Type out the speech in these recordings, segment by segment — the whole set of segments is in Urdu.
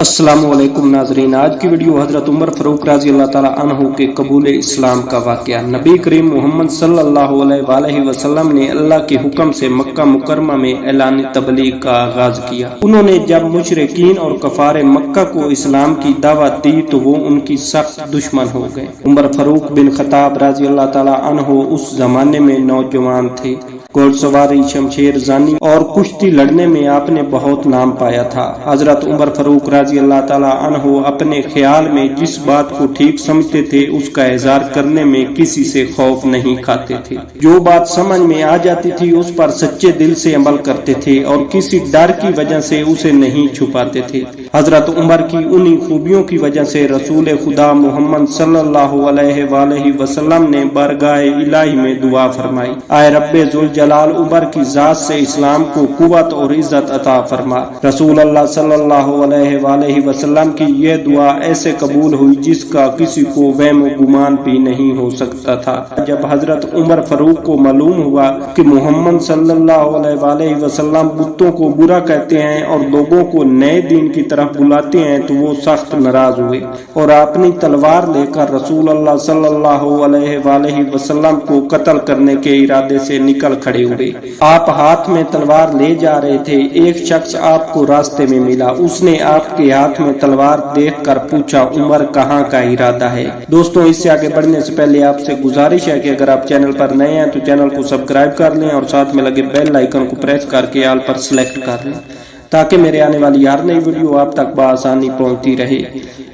السلام علیکم ناظرین، آج کی ویڈیو حضرت عمر فاروق رضی اللہ تعالیٰ عنہ کے قبول اسلام کا واقعہ۔ نبی کریم محمد صلی اللہ علیہ وآلہ وسلم نے اللہ کے حکم سے مکہ مکرمہ میں اعلان تبلیغ کا آغاز کیا۔ انہوں نے جب مشرکین اور کفار مکہ کو اسلام کی دعوت دی تو وہ ان کی سخت دشمن ہو گئے۔ عمر فاروق بن خطاب رضی اللہ تعالیٰ عنہ اس زمانے میں نوجوان تھے۔ گھوڑ سواری، شمشیر زنی اور کشتی لڑنے میں آپ نے بہت نام پایا تھا۔ حضرت عمر فاروق رضی اللہ تعالیٰ عنہ اپنے خیال میں جس بات کو ٹھیک سمجھتے تھے اس کا اظہار کرنے میں کسی سے خوف نہیں کھاتے تھے۔ جو بات سمجھ میں آ جاتی تھی اس پر سچے دل سے عمل کرتے تھے اور کسی ڈر کی وجہ سے اسے نہیں چھپاتے تھے۔ حضرت عمر کی انہی خوبیوں کی وجہ سے رسول خدا محمد صلی اللہ علیہ وآلہ وسلم نے بارگاہ الہی میں دعا فرمائی، اے رب ذوالجلال، عمر کی ذات سے اسلام کو قوت اور عزت عطا فرما۔ رسول اللہ صلی اللہ علیہ وآلہ وسلم کی یہ دعا ایسے قبول ہوئی جس کا کسی کو وہم و گمان بھی نہیں ہو سکتا تھا۔ جب حضرت عمر فاروق کو معلوم ہوا کہ محمد صلی اللہ علیہ وآلہ وسلم بتوں کو برا کہتے ہیں اور لوگوں کو نئے دین کی طرف بلاتے ہیں تو وہ سخت ناراض ہوئے اور اپنی تلوار لے کر رسول اللہ صلی اللہ علیہ وآلہ وسلم کو قتل کرنے کے ارادے سے نکل کھڑے ہوئے۔ آپ ہاتھ میں تلوار لے جا رہے تھے، ایک شخص آپ کو راستے میں ملا۔ اس نے آپ کے ہاتھ میں تلوار دیکھ کر پوچھا، عمر کہاں کا ارادہ ہے؟ دوستوں، اس سے آگے بڑھنے سے پہلے آپ سے گزارش ہے کہ اگر آپ چینل پر نئے ہیں تو چینل کو سبسکرائب کر لیں اور ساتھ میں لگے بیل آئیکن کو پریس کر کے آل پر سلیکٹ کر لیں تاکہ میرے آنے والی ہر نئی ویڈیو آپ تک بآسانی پہنچتی رہے۔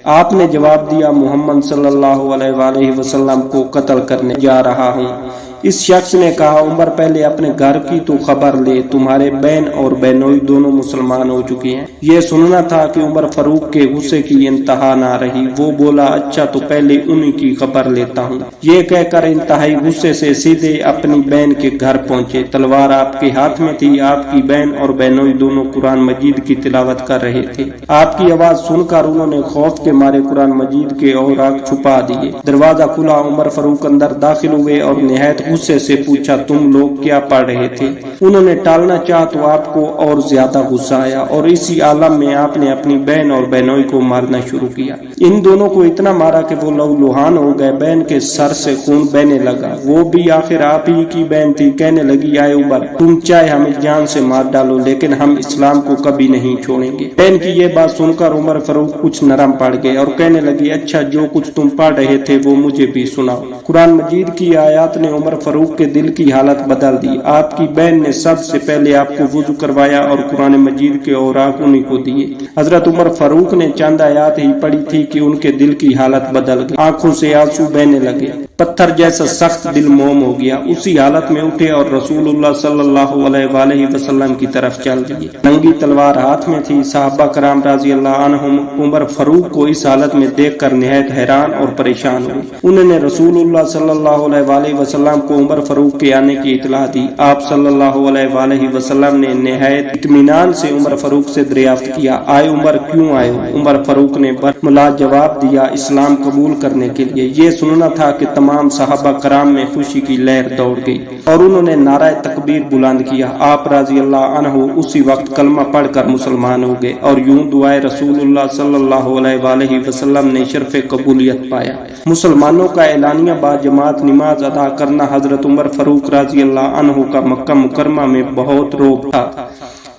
آپ نے جواب دیا، محمد صلی اللہ علیہ وآلہ وسلم کو قتل کرنے جا رہا ہوں۔ اس شخص نے کہا، عمر پہلے اپنے گھر کی تو خبر لے، تمہارے بہن اور بہنوئی دونوں مسلمان ہو چکی ہیں۔ یہ سننا تھا کہ عمر فاروق کے غصے کی انتہا نہ رہی۔ وہ بولا، اچھا تو پہلے انہی کی خبر لیتا ہوں۔ یہ کہہ کر انتہائی غصے سے سیدھے اپنی بہن کے گھر پہنچے۔ تلوار آپ کے ہاتھ میں تھی۔ آپ کی بہن اور بہنوئی دونوں قرآن مجید کی تلاوت کر رہے تھے۔ آپ کی آواز سن کر انہوں نے خوف کے مارے قرآن مجید کے اوراق چھپا دیے۔ دروازہ کھلا، عمر فاروق اندر داخل ہوئے اور نہایت غصے سے پوچھا، تم لوگ کیا پڑھ رہے تھے؟ انہوں نے ٹالنا چاہا تو آپ کو اور زیادہ غصہ آیا اور اسی عالم میں آپ نے اپنی بہن اور بہنوئی کو مارنا شروع کیا۔ ان دونوں کو اتنا مارا کہ وہ لہو لہان ہو گئے۔ بہن کے سر سے خون بہنے لگا۔ وہ بھی آخر آپ ہی کی بہن تھی۔ کہنے لگی، اے عمر، تم چاہے ہمیں جان سے مار ڈالو لیکن ہم اسلام کو کبھی نہیں چھوڑیں گے۔ بہن کی یہ بات سن کر عمر فاروق کچھ نرم پڑ گئے اور کہنے لگی، اچھا جو کچھ تم پڑھ رہے تھے وہ مجھے بھی سناؤ۔ قرآن مجید کی آیات نے عمر فاروق کے دل کی حالت بدل دی۔ آپ کی بہن نے سب سے پہلے آپ کو وضو کروایا اور قرآن مجید کے اوراق انہی کو دیے۔ حضرت عمر فاروق نے چند آیات ہی پڑھی تھی کہ ان کے دل کی حالت بدل گئی۔ آنکھوں سے آنسو بہنے لگے، پتھر جیسا سخت دل موم ہو گیا۔ اسی حالت میں اٹھے اور رسول اللہ صلی اللہ علیہ وآلہ وسلم کی طرف چل دیے۔ ننگی تلوار ہاتھ میں تھی۔ صحابہ کرام رضی اللہ عنہم عمر فاروق کو اس حالت میں دیکھ کر نہایت حیران اور پریشان ہوئے۔ انہوں نے رسول اللہ صلی اللہ علیہ وآلہ وسلم کو عمر فاروق کے آنے کی اطلاع دی۔ آپ صلی اللہ علیہ وآلہ وسلم نے نہایت اطمینان سے عمر فاروق سے دریافت کیا، آئے عمر کیوں آئے ہو؟ عمر فاروق نے برملا جواب دیا، اسلام قبول کرنے کے لیے۔ یہ سننا تھا کہ تمام صحابہ کرام میں خوشی کی لہر دوڑ گئی اور انہوں نے نعرہ تکبیر بلند کیا۔ آپ رضی اللہ عنہ اسی وقت کلمہ پڑھ کر مسلمان ہو گئے اور یوں دعائے رسول اللہ صلی اللہ علیہ وآلہ وسلم نے شرف قبولیت پایا۔ مسلمانوں کا اعلانیہ باجماعت نماز ادا کرنا حضرت عمر فاروق رضی اللہ عنہ کا مکہ مکرمہ میں بہت روب تھا۔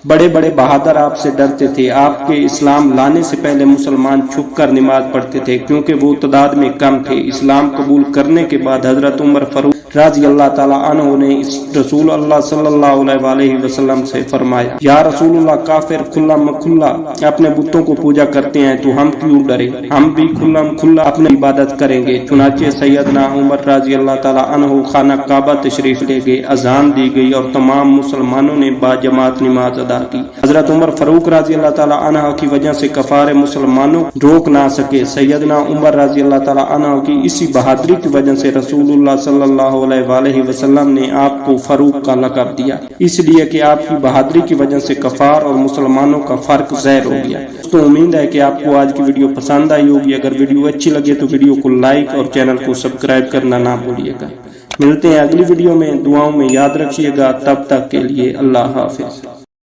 بڑے بڑے بہادر آپ سے ڈرتے تھے۔ آپ کے اسلام لانے سے پہلے مسلمان چھپ کر نماز پڑھتے تھے کیونکہ وہ تعداد میں کم تھے۔ اسلام قبول کرنے کے بعد حضرت عمر فاروق رضی اللہ تعالیٰ عنہ نے رسول اللہ صلی اللہ علیہ وآلہ وسلم سے فرمایا، یا رسول اللہ، کافر کھلا مکھلا اپنے بتوں کو پوجا کرتے ہیں تو ہم کیوں ڈرے؟ ہم بھی کھلا مکھلا اپنی عبادت کریں گے۔ چنانچہ سیدنا عمر رضی اللہ تعالیٰ عنہ خانہ کعبہ تشریف لے گئے۔ اذان دی گئی اور تمام مسلمانوں نے باجماعت نماز ادا کی۔ حضرت عمر فاروق رضی اللہ تعالیٰ عنہ کی وجہ سے کفار مسلمانوں روک نہ سکے۔ سیدنا عمر رضی اللہ تعالیٰ عنہ کی اسی بہادری کی وجہ سے رسول اللہ صلی اللہ علیہ وآلہ وسلم نے آپ کو فاروق کا لقب دیا، اس لیے کہ آپ کی بہادری کی وجہ سے کفار اور مسلمانوں کا فرق ظاہر ہو گیا۔ تو امید ہے کہ آپ کو آج کی ویڈیو پسند آئی ہوگی۔ اگر ویڈیو اچھی لگے تو ویڈیو کو لائک اور چینل کو سبسکرائب کرنا نہ بھولیے گا۔ ملتے ہیں اگلی ویڈیو میں، دعاؤں میں یاد رکھیے گا۔ تب تک کے لیے اللہ حافظ۔